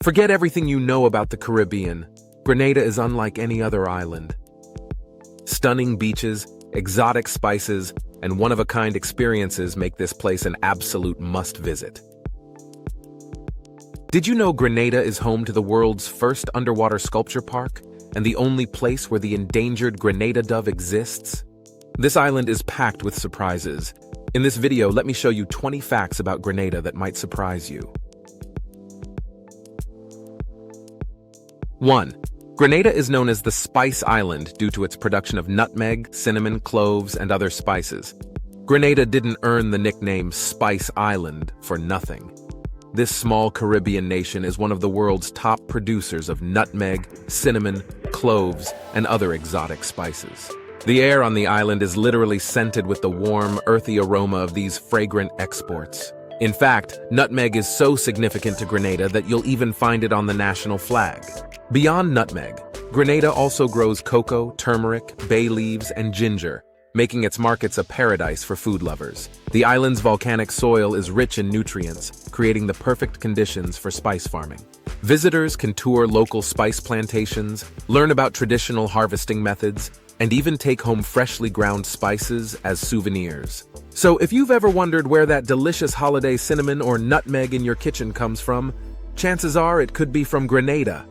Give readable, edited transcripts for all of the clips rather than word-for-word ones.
Forget everything you know about the Caribbean. Grenada is unlike any other island. Stunning beaches, exotic spices, and one-of-a-kind experiences make this place an absolute must-visit. Did you know Grenada is home to the world's first underwater sculpture park and the only place where the endangered Grenada dove exists? This island is packed with surprises. In this video, let me show you 20 facts about Grenada that might surprise you. 1. Grenada is known as the Spice Island due to its production of nutmeg, cinnamon, cloves, and other spices. Grenada didn't earn the nickname Spice Island for nothing. This small Caribbean nation is one of the world's top producers of nutmeg, cinnamon, cloves, and other exotic spices. The air on the island is literally scented with the warm, earthy aroma of these fragrant exports. In fact, nutmeg is so significant to Grenada that you'll even find it on the national flag. Beyond nutmeg, Grenada also grows cocoa, turmeric, bay leaves, and ginger, making its markets a paradise for food lovers. The island's volcanic soil is rich in nutrients, creating the perfect conditions for spice farming. Visitors can tour local spice plantations, learn about traditional harvesting methods, and even take home freshly ground spices as souvenirs. So if you've ever wondered where that delicious holiday cinnamon or nutmeg in your kitchen comes from, chances are it could be from Grenada.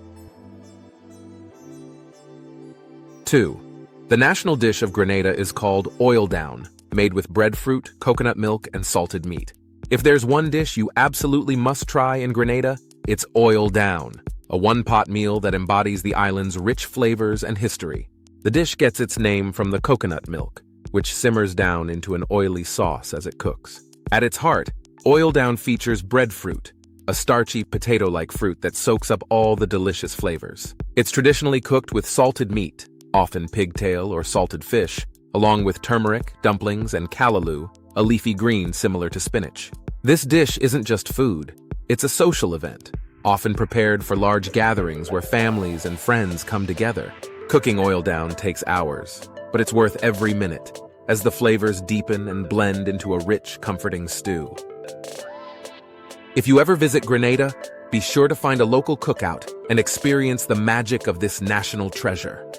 2. The national dish of Grenada is called oil down, made with breadfruit, coconut milk, and salted meat. If there's one dish you absolutely must try in Grenada, it's oil down, a one-pot meal that embodies the island's rich flavors and history. The dish gets its name from the coconut milk, which simmers down into an oily sauce as it cooks. At its heart, oil down features breadfruit, a starchy potato-like fruit that soaks up all the delicious flavors. It's traditionally cooked with salted meat, often pigtail or salted fish, along with turmeric, dumplings, and callaloo, a leafy green similar to spinach. This dish isn't just food, it's a social event, often prepared for large gatherings where families and friends come together. Cooking oil down takes hours, but it's worth every minute, as the flavors deepen and blend into a rich, comforting stew. If you ever visit Grenada, be sure to find a local cookout and experience the magic of this national treasure.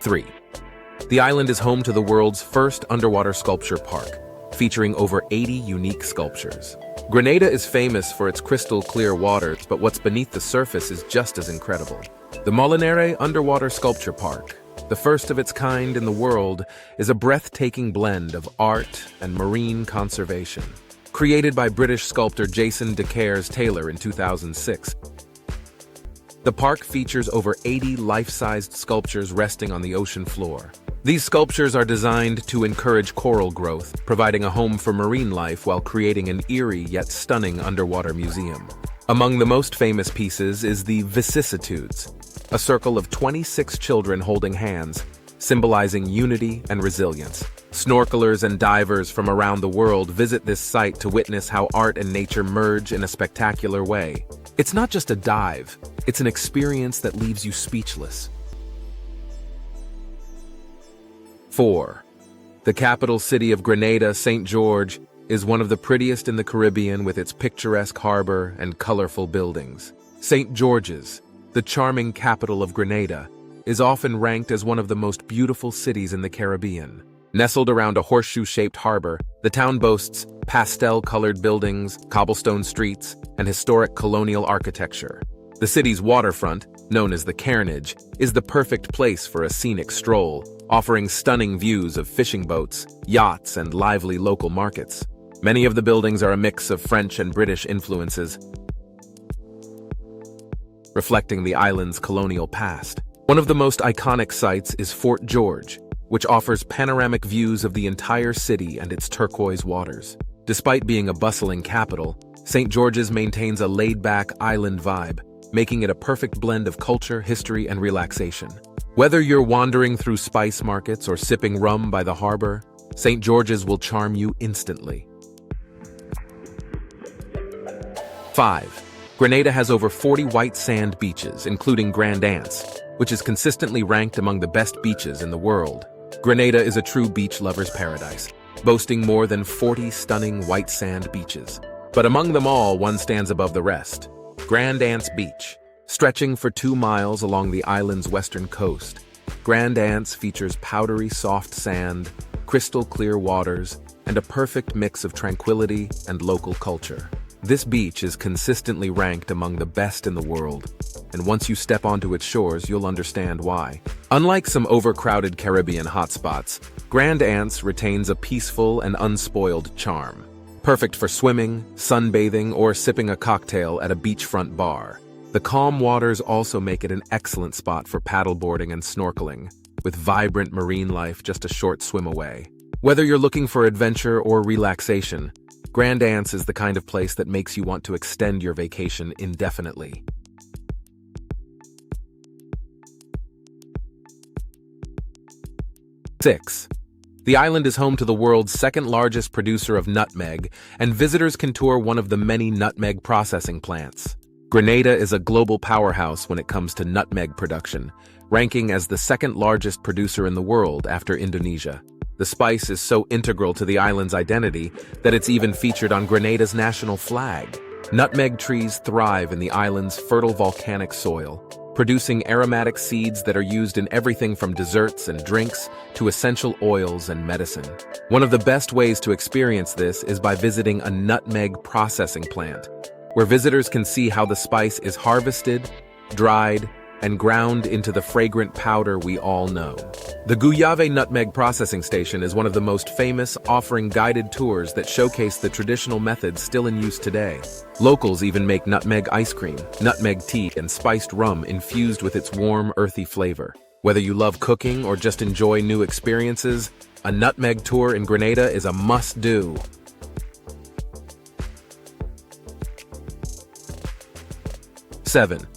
3. The island is home to the world's first underwater sculpture park, featuring over 80 unique sculptures. Grenada is famous for its crystal-clear waters, but what's beneath the surface is just as incredible. The Molinare Underwater Sculpture Park, the first of its kind in the world, is a breathtaking blend of art and marine conservation. Created by British sculptor Jason de Taylor in 2006, the park features over 80 life-sized sculptures resting on the ocean floor. These sculptures are designed to encourage coral growth, providing a home for marine life while creating an eerie yet stunning underwater museum. Among the most famous pieces is the Vicissitudes, a circle of 26 children holding hands, symbolizing unity and resilience. Snorkelers and divers from around the world visit this site to witness how art and nature merge in a spectacular way. It's not just a dive, it's an experience that leaves you speechless. 4. The capital city of Grenada, St. George, is one of the prettiest in the Caribbean with its picturesque harbor and colorful buildings. St. George's, the charming capital of Grenada, is often ranked as one of the most beautiful cities in the Caribbean. Nestled around a horseshoe-shaped harbor, the town boasts pastel-colored buildings, cobblestone streets, and historic colonial architecture. The city's waterfront, known as the Carnage, is the perfect place for a scenic stroll, offering stunning views of fishing boats, yachts, and lively local markets. Many of the buildings are a mix of French and British influences, reflecting the island's colonial past. One of the most iconic sites is Fort George, which offers panoramic views of the entire city and its turquoise waters. Despite being a bustling capital, St. George's maintains a laid-back island vibe, making it a perfect blend of culture, history, and relaxation. Whether you're wandering through spice markets or sipping rum by the harbor, St. George's will charm you instantly. 5. Grenada has over 40 white sand beaches, including Grand Anse, which is consistently ranked among the best beaches in the world. Grenada is a true beach lover's paradise, boasting more than 40 stunning white sand beaches. But among them all, one stands above the rest. Grand Anse Beach. Stretching for 2 miles along the island's western coast, Grand Anse features powdery soft sand, crystal clear waters, and a perfect mix of tranquility and local culture. This beach is consistently ranked among the best in the world, and once you step onto its shores, you'll understand why. Unlike some overcrowded Caribbean hotspots, Grand Anse retains a peaceful and unspoiled charm. Perfect for swimming, sunbathing, or sipping a cocktail at a beachfront bar. The calm waters also make it an excellent spot for paddleboarding and snorkeling, with vibrant marine life just a short swim away. Whether you're looking for adventure or relaxation, Grand Anse is the kind of place that makes you want to extend your vacation indefinitely. Six. The island is home to the world's second-largest producer of nutmeg, and visitors can tour one of the many nutmeg processing plants. Grenada is a global powerhouse when it comes to nutmeg production, ranking as the second-largest producer in the world after Indonesia. The spice is so integral to the island's identity that it's even featured on Grenada's national flag. Nutmeg trees thrive in the island's fertile volcanic soil, producing aromatic seeds that are used in everything from desserts and drinks to essential oils and medicine. One of the best ways to experience this is by visiting a nutmeg processing plant, where visitors can see how the spice is harvested, dried, and ground into the fragrant powder we all know. The Guyave Nutmeg Processing Station is one of the most famous, offering guided tours that showcase the traditional methods still in use today. Locals even make nutmeg ice cream, nutmeg tea, and spiced rum infused with its warm, earthy flavor. Whether you love cooking or just enjoy new experiences, a nutmeg tour in Grenada is a must-do. 7.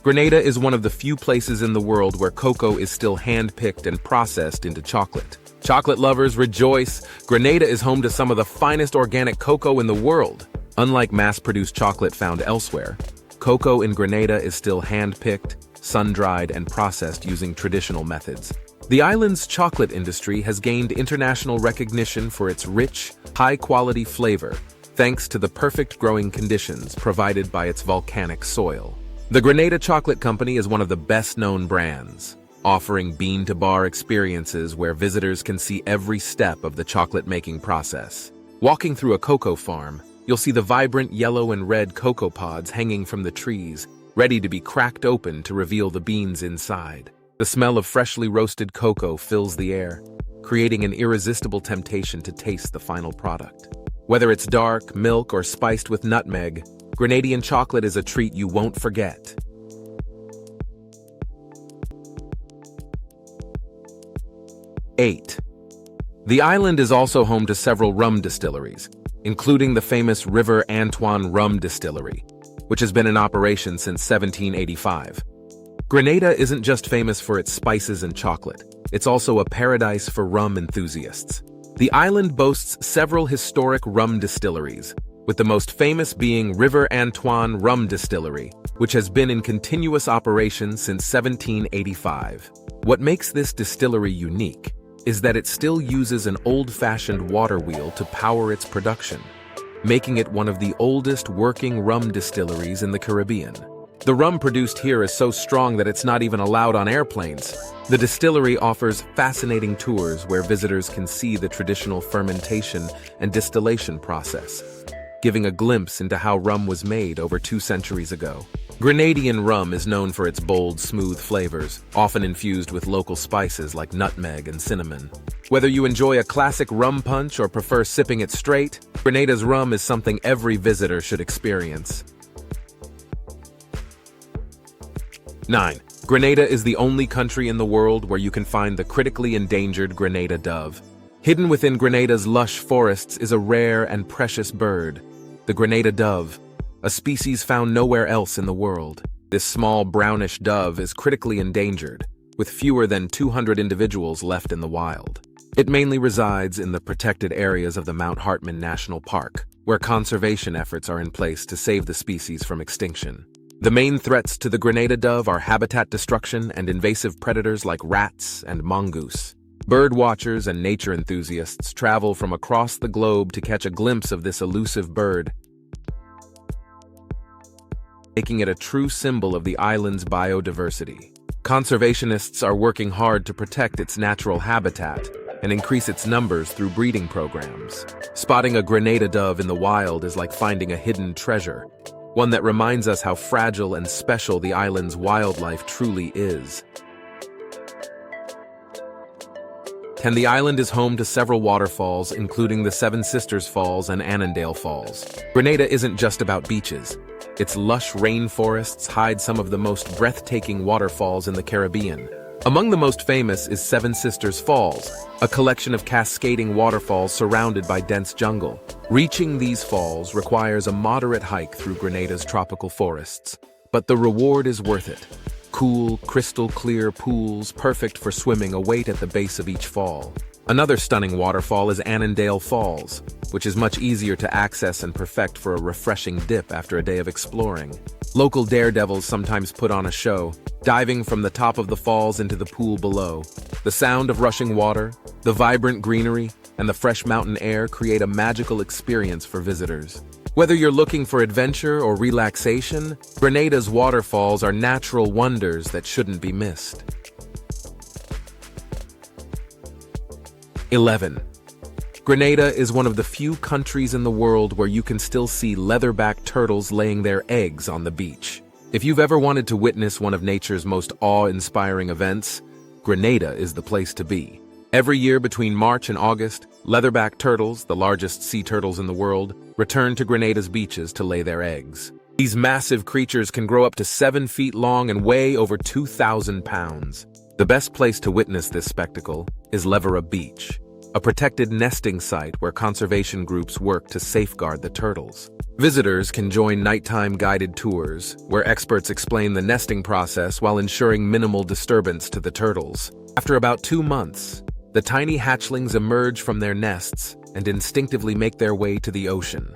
Grenada is one of the few places in the world where cocoa is still hand-picked and processed into chocolate. Chocolate lovers rejoice! Grenada is home to some of the finest organic cocoa in the world. Unlike mass-produced chocolate found elsewhere, cocoa in Grenada is still hand-picked, sun-dried, and processed using traditional methods. The island's chocolate industry has gained international recognition for its rich, high-quality flavor, thanks to the perfect growing conditions provided by its volcanic soil. The Grenada Chocolate Company is one of the best-known brands, offering bean-to-bar experiences where visitors can see every step of the chocolate-making process. Walking through a cocoa farm, you'll see the vibrant yellow and red cocoa pods hanging from the trees, ready to be cracked open to reveal the beans inside. The smell of freshly roasted cocoa fills the air, creating an irresistible temptation to taste the final product. Whether it's dark, milk, or spiced with nutmeg, Grenadian chocolate is a treat you won't forget. 8. The island is also home to several rum distilleries, including the famous River Antoine Rum Distillery, which has been in operation since 1785. Grenada isn't just famous for its spices and chocolate, it's also a paradise for rum enthusiasts. The island boasts several historic rum distilleries, with the most famous being River Antoine Rum Distillery, which has been in continuous operation since 1785. What makes this distillery unique is that it still uses an old-fashioned water wheel to power its production, making it one of the oldest working rum distilleries in the Caribbean. The rum produced here is so strong that it's not even allowed on airplanes. The distillery offers fascinating tours where visitors can see the traditional fermentation and distillation process, giving a glimpse into how rum was made over 2 centuries ago. Grenadian rum is known for its bold, smooth flavors, often infused with local spices like nutmeg and cinnamon. Whether you enjoy a classic rum punch or prefer sipping it straight, Grenada's rum is something every visitor should experience. 9. Grenada is the only country in the world where you can find the critically endangered Grenada dove. Hidden within Grenada's lush forests is a rare and precious bird, the Grenada dove, a species found nowhere else in the world. This small brownish dove is critically endangered, with fewer than 200 individuals left in the wild. It mainly resides in the protected areas of the Mount Hartmann National Park, where conservation efforts are in place to save the species from extinction. The main threats to the Grenada dove are habitat destruction and invasive predators like rats and mongoose. Bird watchers and nature enthusiasts travel from across the globe to catch a glimpse of this elusive bird, making it a true symbol of the island's biodiversity. Conservationists are working hard to protect its natural habitat and increase its numbers through breeding programs. Spotting a Grenada dove in the wild is like finding a hidden treasure, one that reminds us how fragile and special the island's wildlife truly is. 10. The island is home to several waterfalls, including the Seven Sisters Falls and Annandale Falls. Grenada isn't just about beaches. Its lush rainforests hide some of the most breathtaking waterfalls in the Caribbean. Among the most famous is Seven Sisters Falls, a collection of cascading waterfalls surrounded by dense jungle. Reaching these falls requires a moderate hike through Grenada's tropical forests, but the reward is worth it. Cool, crystal-clear pools, perfect for swimming, await at the base of each fall. Another stunning waterfall is Annandale Falls, which is much easier to access and perfect for a refreshing dip after a day of exploring. Local daredevils sometimes put on a show, diving from the top of the falls into the pool below. The sound of rushing water, the vibrant greenery, and the fresh mountain air create a magical experience for visitors. Whether you're looking for adventure or relaxation, Grenada's waterfalls are natural wonders that shouldn't be missed. 11. Grenada is one of the few countries in the world where you can still see leatherback turtles laying their eggs on the beach. If you've ever wanted to witness one of nature's most awe-inspiring events, Grenada is the place to be. Every year between March and August, leatherback turtles, the largest sea turtles in the world, return to Grenada's beaches to lay their eggs. These massive creatures can grow up to 7 feet long and weigh over 2,000 pounds. The best place to witness this spectacle is Leatherback Beach, a protected nesting site where conservation groups work to safeguard the turtles. Visitors can join nighttime guided tours, where experts explain the nesting process while ensuring minimal disturbance to the turtles. After about 2 months, the tiny hatchlings emerge from their nests and instinctively make their way to the ocean.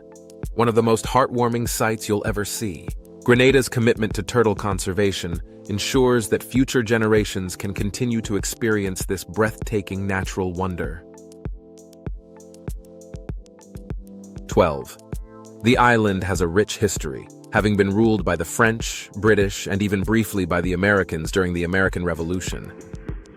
One of the most heartwarming sights you'll ever see. Grenada's commitment to turtle conservation ensures that future generations can continue to experience this breathtaking natural wonder. 12. The island has a rich history, having been ruled by the French, British, and even briefly by the Americans during the American Revolution.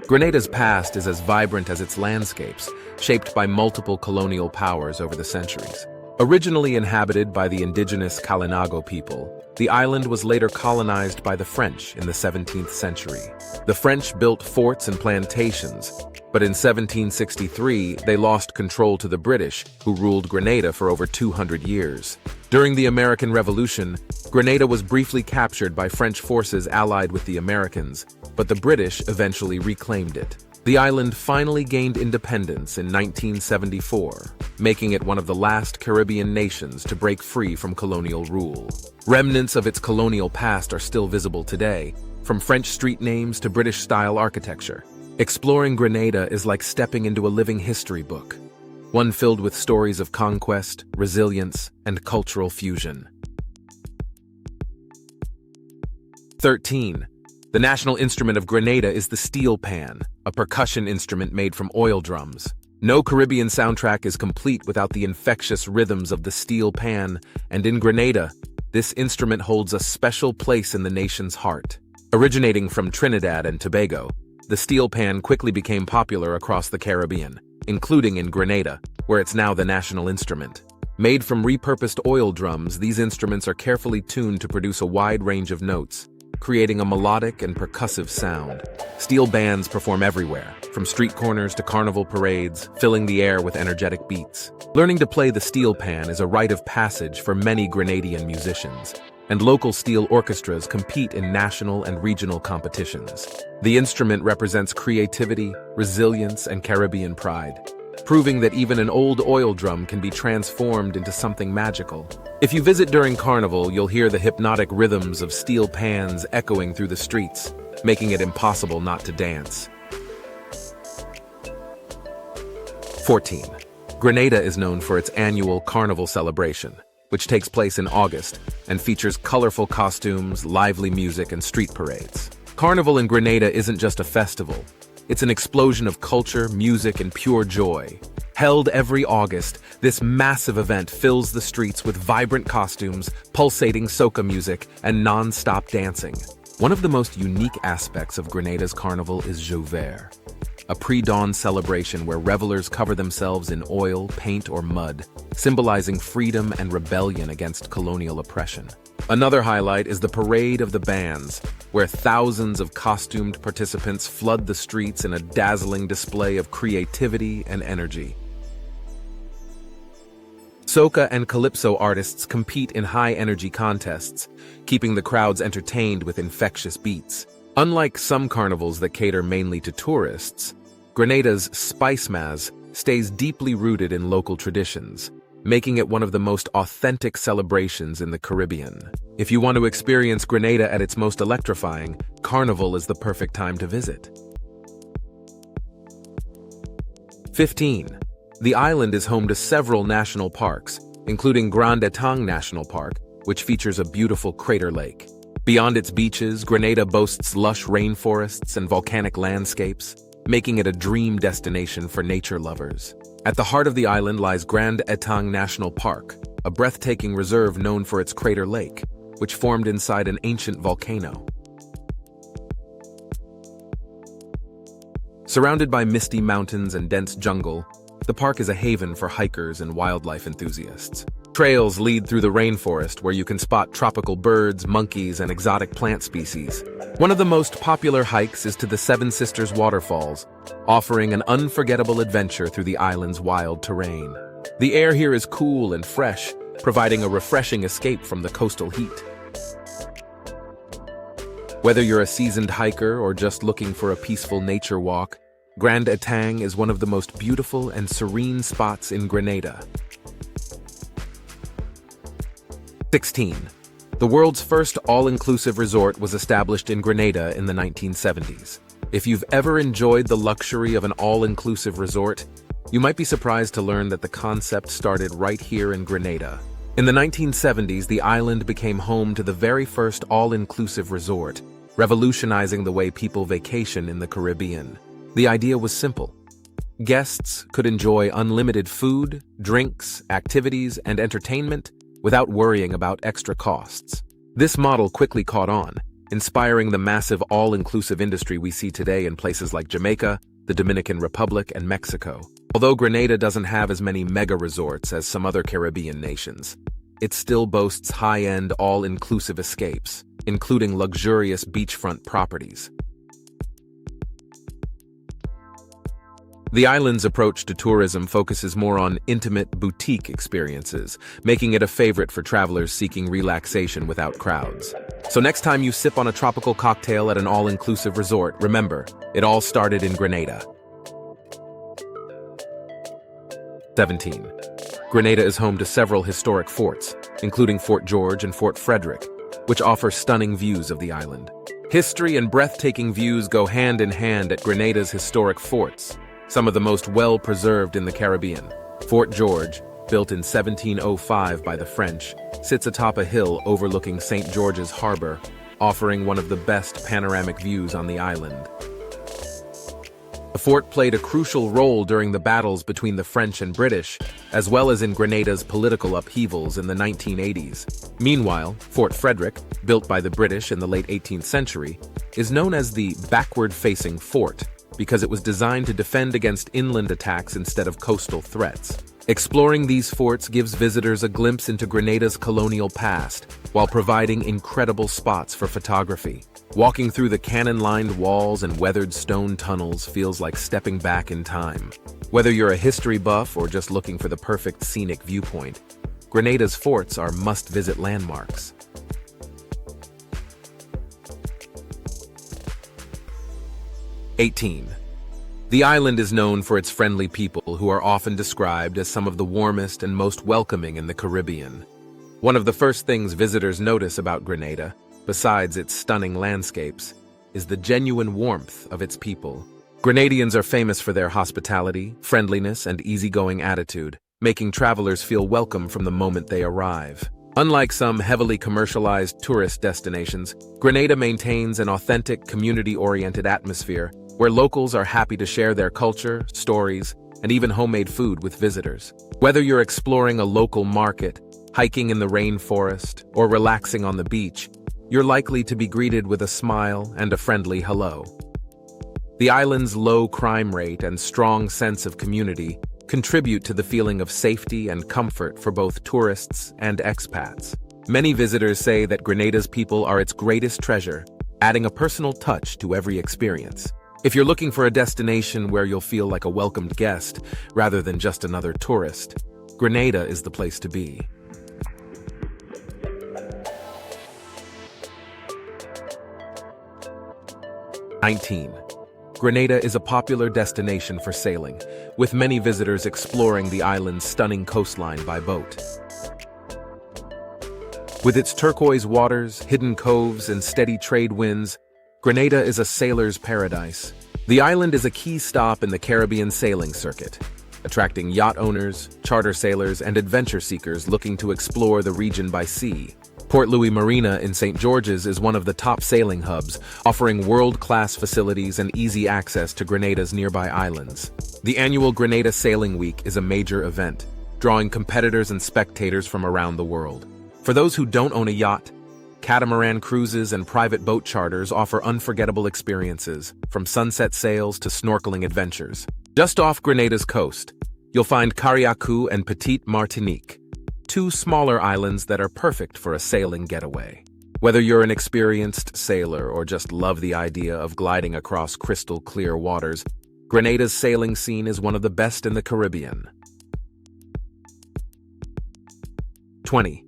Grenada's past is as vibrant as its landscapes, shaped by multiple colonial powers over the centuries. Originally inhabited by the indigenous Kalinago people, the island was later colonized by the French in the 17th century. The French built forts and plantations, but in 1763 they lost control to the British, who ruled Grenada for over 200 years. During the American Revolution, Grenada was briefly captured by French forces allied with the Americans, but the British eventually reclaimed it. The island finally gained independence in 1974, making it one of the last Caribbean nations to break free from colonial rule. Remnants of its colonial past are still visible today, from French street names to British-style architecture. Exploring Grenada is like stepping into a living history book, one filled with stories of conquest, resilience, and cultural fusion. 13. The national instrument of Grenada is the steel pan, a percussion instrument made from oil drums. No Caribbean soundtrack is complete without the infectious rhythms of the steel pan, and in Grenada, this instrument holds a special place in the nation's heart. Originating from Trinidad and Tobago, the steel pan quickly became popular across the Caribbean, including in Grenada, where it's now the national instrument. Made from repurposed oil drums, these instruments are carefully tuned to produce a wide range of notes, creating a melodic and percussive sound. Steel bands perform everywhere, from street corners to carnival parades, filling the air with energetic beats. Learning to play the steel pan is a rite of passage for many Grenadian musicians, and local steel orchestras compete in national and regional competitions. The instrument represents creativity, resilience, and Caribbean pride, proving that even an old oil drum can be transformed into something magical. If you visit during Carnival, you'll hear the hypnotic rhythms of steel pans echoing through the streets, making it impossible not to dance. 14. Grenada is known for its annual Carnival celebration, which takes place in August and features colorful costumes, lively music, and street parades. Carnival in Grenada isn't just a festival, It's an explosion of culture, music, and pure joy. Held every August, this massive event fills the streets with vibrant costumes, pulsating soca music, and non-stop dancing. One of the most unique aspects of Grenada's carnival is Jouvert, a pre-dawn celebration where revelers cover themselves in oil, paint, or mud, symbolizing freedom and rebellion against colonial oppression. Another highlight is the Parade of the Bands, where thousands of costumed participants flood the streets in a dazzling display of creativity and energy. Soca and calypso artists compete in high-energy contests, keeping the crowds entertained with infectious beats. Unlike some carnivals that cater mainly to tourists, Grenada's Spicemas stays deeply rooted in local traditions, making it one of the most authentic celebrations in the Caribbean. If you want to experience Grenada at its most electrifying, Carnival is the perfect time to visit. 15. The island is home to several national parks, including Grand Étang National Park, which features a beautiful crater lake. Beyond its beaches, Grenada boasts lush rainforests and volcanic landscapes, making it a dream destination for nature lovers. At the heart of the island lies Grand Étang National Park, a breathtaking reserve known for its crater lake, which formed inside an ancient volcano. Surrounded by misty mountains and dense jungle, the park is a haven for hikers and wildlife enthusiasts. Trails lead through the rainforest where you can spot tropical birds, monkeys, and exotic plant species. One of the most popular hikes is to the Seven Sisters Waterfalls, offering an unforgettable adventure through the island's wild terrain. The air here is cool and fresh, providing a refreshing escape from the coastal heat. Whether you're a seasoned hiker or just looking for a peaceful nature walk, Grand Étang is one of the most beautiful and serene spots in Grenada. 16. The world's first all-inclusive resort was established in Grenada in the 1970s. If you've ever enjoyed the luxury of an all-inclusive resort, you might be surprised to learn that the concept started right here in Grenada. In the 1970s, the island became home to the very first all-inclusive resort, revolutionizing the way people vacation in the Caribbean. The idea was simple. Guests could enjoy unlimited food, drinks, activities, and entertainment without worrying about extra costs. This model quickly caught on, inspiring the massive all-inclusive industry we see today in places like Jamaica, the Dominican Republic, and Mexico. Although Grenada doesn't have as many mega-resorts as some other Caribbean nations, it still boasts high-end all-inclusive escapes, including luxurious beachfront properties. The island's approach to tourism focuses more on intimate boutique experiences, making it a favorite for travelers seeking relaxation without crowds. So next time you sip on a tropical cocktail at an all-inclusive resort, remember, it all started in Grenada. 17. Grenada is home to several historic forts, including Fort George and Fort Frederick, which offer stunning views of the island. History and breathtaking views go hand in hand at Grenada's historic forts, some of the most well-preserved in the Caribbean. Fort George, built in 1705 by the French, sits atop a hill overlooking St. George's Harbor, offering one of the best panoramic views on the island. The fort played a crucial role during the battles between the French and British, as well as in Grenada's political upheavals in the 1980s. Meanwhile, Fort Frederick, built by the British in the late 18th century, is known as the backward-facing fort, because it was designed to defend against inland attacks instead of coastal threats. Exploring these forts gives visitors a glimpse into Grenada's colonial past, while providing incredible spots for photography. Walking through the cannon-lined walls and weathered stone tunnels feels like stepping back in time. Whether you're a history buff or just looking for the perfect scenic viewpoint, Grenada's forts are must-visit landmarks. 18. The island is known for its friendly people who are often described as some of the warmest and most welcoming in the Caribbean. One of the first things visitors notice about Grenada, besides its stunning landscapes, is the genuine warmth of its people. Grenadians are famous for their hospitality, friendliness, and easygoing attitude, making travelers feel welcome from the moment they arrive. Unlike some heavily commercialized tourist destinations, Grenada maintains an authentic, community-oriented atmosphere, where locals are happy to share their culture, stories, and even homemade food with visitors. Whether you're exploring a local market, hiking in the rainforest, or relaxing on the beach, you're likely to be greeted with a smile and a friendly hello. The island's low crime rate and strong sense of community contribute to the feeling of safety and comfort for both tourists and expats. Many visitors say that Grenada's people are its greatest treasure, adding a personal touch to every experience. If you're looking for a destination where you'll feel like a welcomed guest rather than just another tourist, Grenada is the place to be. Grenada is a popular destination for sailing, with many visitors exploring the island's stunning coastline by boat. With its turquoise waters, hidden coves, and steady trade winds, Grenada is a sailor's paradise. The island is a key stop in the Caribbean sailing circuit, attracting yacht owners, charter sailors, and adventure seekers looking to explore the region by sea. Port Louis Marina in St. George's is one of the top sailing hubs, offering world-class facilities and easy access to Grenada's nearby islands. The annual Grenada Sailing Week is a major event, drawing competitors and spectators from around the world. For those who don't own a yacht, catamaran cruises and private boat charters offer unforgettable experiences, from sunset sails to snorkeling adventures. Just off Grenada's coast, you'll find Carriacou and Petite Martinique, two smaller islands that are perfect for a sailing getaway. Whether you're an experienced sailor or just love the idea of gliding across crystal-clear waters, Grenada's sailing scene is one of the best in the Caribbean. 20.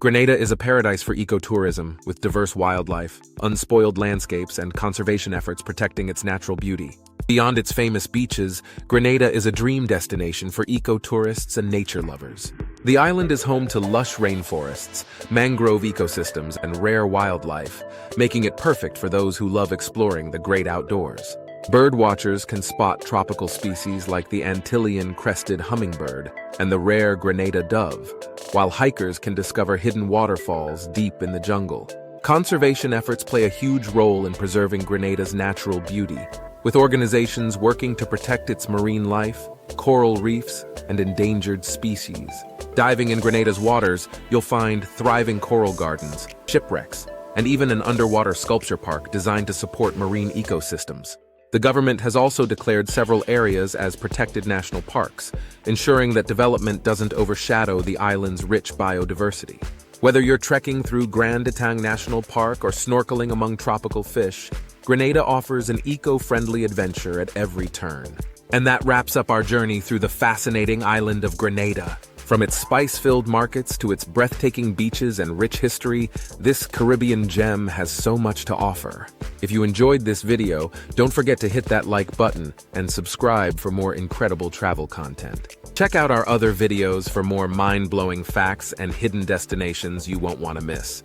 Grenada is a paradise for ecotourism, with diverse wildlife, unspoiled landscapes, and conservation efforts protecting its natural beauty. Beyond its famous beaches, Grenada is a dream destination for ecotourists and nature lovers. The island is home to lush rainforests, mangrove ecosystems, and rare wildlife, making it perfect for those who love exploring the great outdoors. Bird watchers can spot tropical species like the Antillean crested hummingbird and the rare Grenada dove, while hikers can discover hidden waterfalls deep in the jungle. Conservation efforts play a huge role in preserving Grenada's natural beauty, with organizations working to protect its marine life, coral reefs, and endangered species. Diving in Grenada's waters, you'll find thriving coral gardens, shipwrecks, and even an underwater sculpture park designed to support marine ecosystems. The government has also declared several areas as protected national parks, ensuring that development doesn't overshadow the island's rich biodiversity. Whether you're trekking through Grand Étang National Park or snorkeling among tropical fish, Grenada offers an eco-friendly adventure at every turn. And that wraps up our journey through the fascinating island of Grenada. From its spice-filled markets to its breathtaking beaches and rich history, this Caribbean gem has so much to offer. If you enjoyed this video, don't forget to hit that like button and subscribe for more incredible travel content. Check out our other videos for more mind-blowing facts and hidden destinations you won't want to miss.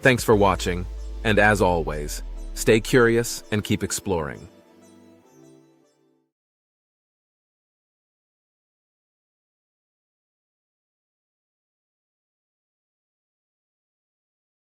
Thanks for watching, and as always, stay curious and keep exploring.